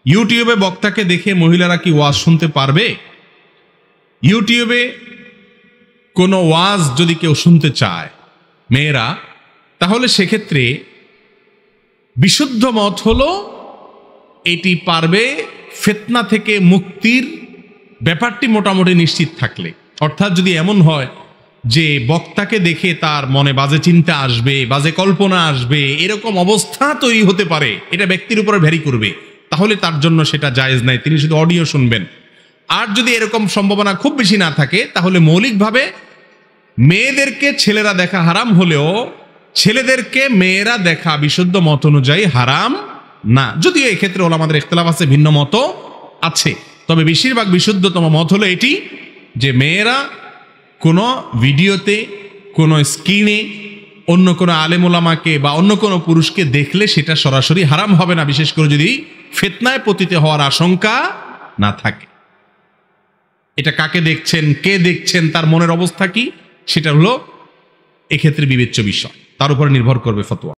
ইউটিউবে বক্তাকে দেখে মহিলারা কি ওয়াজ শুনতে পারবে? ইউটিউবে কোনো ওয়াজ যদি কেউ শুনতে চায় মেয়েরা, তাহলে সেক্ষেত্রে বিশুদ্ধ মত হলো এটি পারবে ফিতনা থেকে মুক্তির ব্যাপারটি মোটামুটি নিশ্চিত থাকলে। অর্থাৎ যদি এমন হয় যে বক্তাকে দেখে তার মনে বাজে চিন্তা আসবে, বাজে কল্পনা আসবে, এরকম অবস্থা তৈরি হতে পারে, এটা ব্যক্তির উপরে ভ্যারি করবে, তাহলে তার জন্য সেটা জায়েজ নাই, তিনি শুধু অডিও শুনবেন। আর যদি এরকম সম্ভাবনা খুব বেশি না থাকে, তাহলে মৌলিকভাবে মেয়েদেরকে ছেলেরা দেখা হারাম হলেও ছেলেদেরকে মেয়েরা দেখা বিশুদ্ধ মত অনুযায়ী হারাম না। যদিও এক্ষেত্রে ওলামাদের ইখতিলাফ আছে, ভিন্ন মত আছে, তবে বেশিরভাগ বিশুদ্ধতম মত হলো এটি যে মেয়েরা কোনো ভিডিওতে, কোনো স্ক্রিনে অন্য কোনো আলেম ওলামাকে বা অন্য কোনো পুরুষকে দেখলে সেটা সরাসরি হারাম হবে না, বিশেষ করে যদি ফিতনায় পতিত হওয়ার আশঙ্কা না থাকে। এটা কাকে দেখছেন, কে দেখছেন, তার মনের অবস্থা কি, সেটা হলো এক্ষেত্রে বিবেচ্য বিষয়, তার উপরে নির্ভর করবে ফতোয়া।